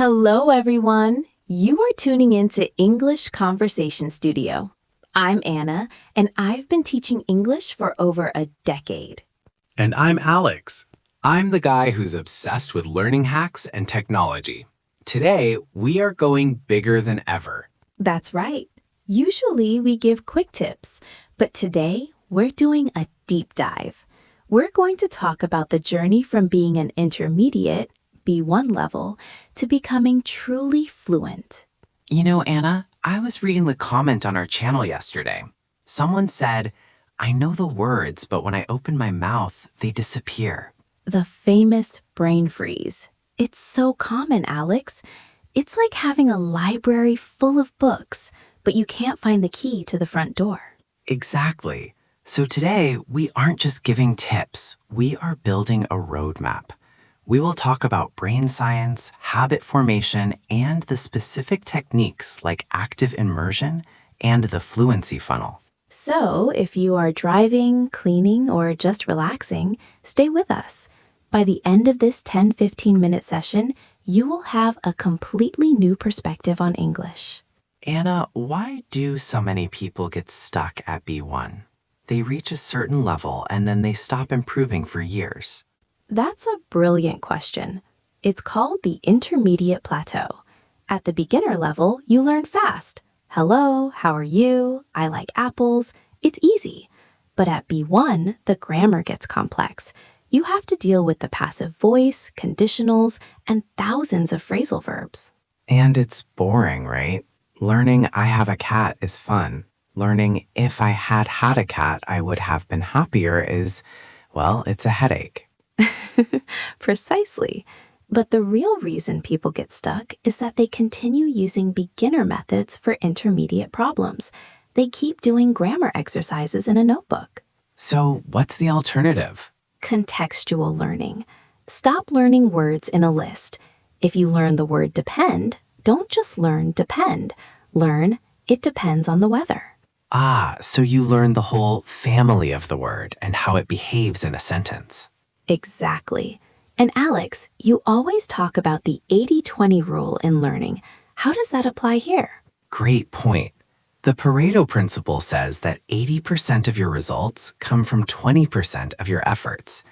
Hello, everyone. You are tuning into English Conversation Studio. I'm Anna, and I've been teaching English for over a decade. And I'm Alex. I'm the guy who's obsessed with learning hacks and technology. Today, we are going bigger than ever. That's right. Usually, we give quick tips, but today, we're doing a deep dive. We're going to talk about the journey from being an intermediate, B1 level, to becoming truly fluent. You know, Anna, I was reading the comment on our channel yesterday. Someone said, I know the words, but when I open my mouth, they disappear. The famous brain freeze. It's so common, Alex. It's like having a library full of books, but you can't find the key to the front door. Exactly. So today, we aren't just giving tips. We are building a roadmap. We will talk about brain science, habit formation, and the specific techniques like active immersion and the fluency funnel. So, if you are driving, cleaning, or just relaxing, stay with us. By the end of this 10-15-minute session, you will have a completely new perspective on English. Anna, why do so many people get stuck at B1? They reach a certain level and then they stop improving for years. That's a brilliant question. It's called the intermediate plateau. At the beginner level, you learn fast. Hello, how are you? I like apples. It's easy. But at B1, the grammar gets complex. You have to deal with the passive voice, conditionals, and thousands of phrasal verbs. And it's boring, right? Learning I have a cat is fun. Learning if I had had a cat, I would have been happier is, well, it's a headache. Precisely. But the real reason people get stuck is that they continue using beginner methods for intermediate problems. They keep doing grammar exercises in a notebook. So what's the alternative? Contextual learning. Stop learning words in a list. If you learn the word depend, don't just learn depend. Learn it depends on the weather. Ah, so you learn the whole family of the word and how it behaves in a sentence. Exactly. And Alex, you always talk about the 80-20 rule in learning. How does that apply here? Great point. The Pareto principle says that 80% of your results come from 20% of your efforts.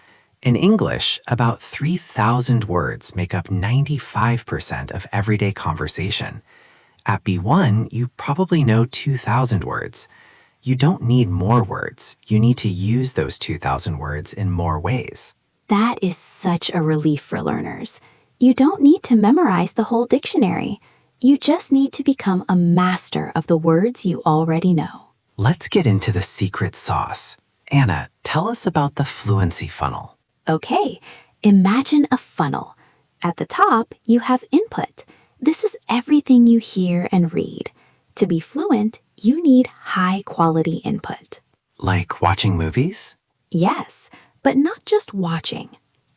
In English, about 3,000 words make up 95% of everyday conversation. At B1, you probably know 2,000 words. You don't need more words. You need to use those 2,000 words in more ways. That is such a relief for learners. You don't need to memorize the whole dictionary. You just need to become a master of the words you already know. Let's get into the secret sauce. Anna, tell us about the fluency funnel. Okay, imagine a funnel. At the top, you have input. This is everything you hear and read. To be fluent, you need high-quality input. Like watching movies? Yes, but not just watching.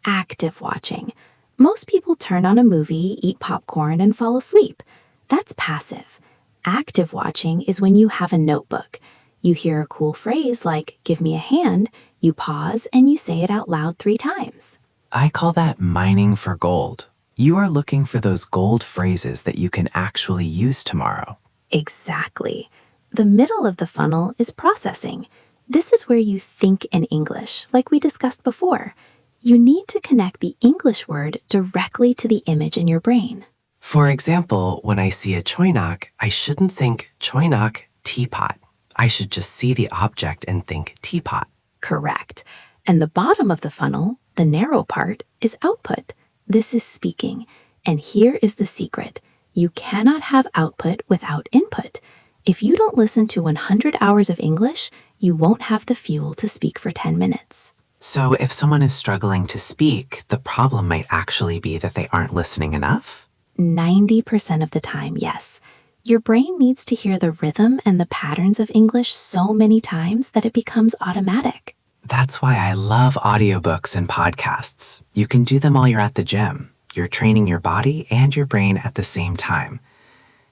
Active watching. Most people turn on a movie, eat popcorn, and fall asleep. That's passive. Active watching is when you have a notebook. You hear a cool phrase like, give me a hand, you pause, and you say it out loud 3 times. I call that mining for gold. You are looking for those gold phrases that you can actually use tomorrow. Exactly. The middle of the funnel is processing. This is where you think in English, like we discussed before. You need to connect the English word directly to the image in your brain. For example, when I see a choinak, I shouldn't think choinak, teapot. I should just see the object and think teapot. Correct. And the bottom of the funnel, the narrow part, is output. This is speaking. And here is the secret. You cannot have output without input. If you don't listen to 100 hours of English, you won't have the fuel to speak for 10 minutes. So if someone is struggling to speak, the problem might actually be that they aren't listening enough? 90% of the time, yes. Your brain needs to hear the rhythm and the patterns of English so many times that it becomes automatic. That's why I love audiobooks and podcasts. You can do them while you're at the gym. You're training your body and your brain at the same time.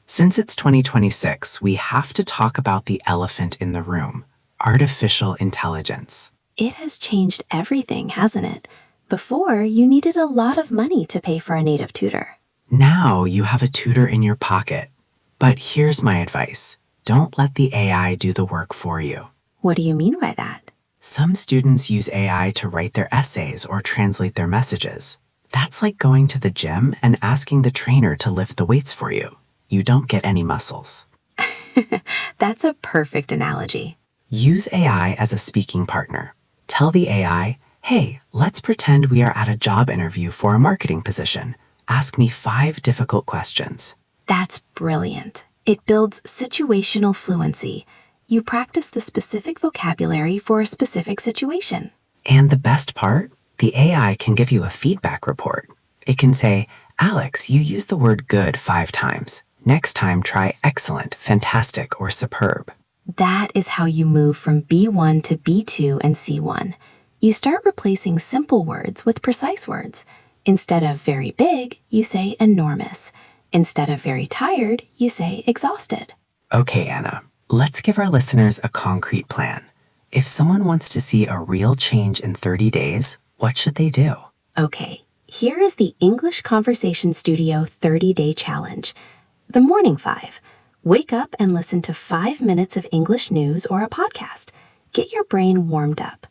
Since it's 2026, we have to talk about the elephant in the room, artificial intelligence. It has changed everything, hasn't it? Before, you needed a lot of money to pay for a native tutor. Now you have a tutor in your pocket. But here's my advice. Don't let the AI do the work for you. What do you mean by that? Some students use AI to write their essays or translate their messages. That's like going to the gym and asking the trainer to lift the weights for you. You don't get any muscles. That's a perfect analogy. Use AI as a speaking partner. Tell the AI, hey, let's pretend we are at a job interview for a marketing position. Ask me 5 difficult questions. That's brilliant. It builds situational fluency. You practice the specific vocabulary for a specific situation. And the best part? The AI can give you a feedback report. It can say, Alex, you used the word good 5 times. Next time, try excellent, fantastic, or superb. That is how you move from B1 to B2 and C1. You start replacing simple words with precise words. Instead of very big, you say enormous. Instead of very tired, you say exhausted. Okay, Anna, let's give our listeners a concrete plan. If someone wants to see a real change in 30 days, what should they do? Okay, here is the English Conversation Studio 30-Day Challenge. The Morning 5. Wake up and listen to 5 minutes of English news or a podcast. Get your brain warmed up.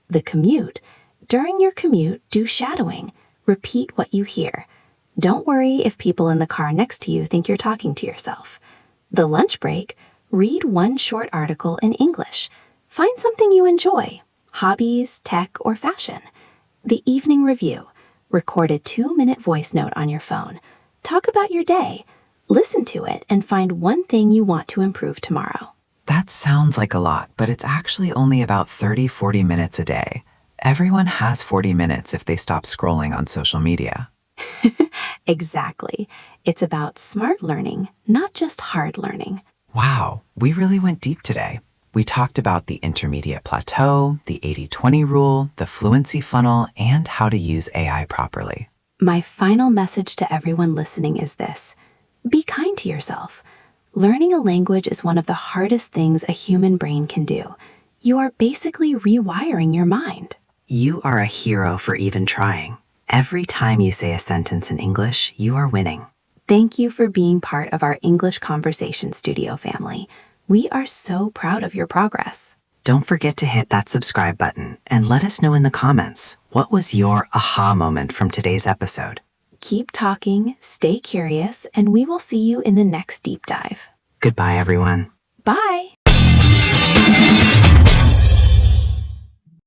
The Commute. During your commute, do shadowing. Repeat what you hear. Don't worry if people in the car next to you think you're talking to yourself. The Lunch Break. Read one short article in English. Find something you enjoy. Hobbies, tech, or fashion. The Evening Review. Record a 2-minute voice note on your phone. Talk about your day. Listen to it and find one thing you want to improve tomorrow. That sounds like a lot, but it's actually only about 40 minutes a day. Everyone has 40 minutes if they stop scrolling on social media. Exactly. It's about smart learning, not just hard learning. Wow, we really went deep today. We talked about the intermediate plateau, the 80-20 rule, the fluency funnel, and how to use AI properly. My final message to everyone listening is this. Be kind to yourself. Learning a language is one of the hardest things a human brain can do. You are basically rewiring your mind. You are a hero for even trying. Every time you say a sentence in English, you are winning. Thank you for being part of our English Conversation Studio family. We are so proud of your progress. Don't forget to hit that subscribe button and let us know in the comments, what was your aha moment from today's episode? Keep talking, stay curious, and we will see you in the next deep dive. Goodbye, everyone. Bye!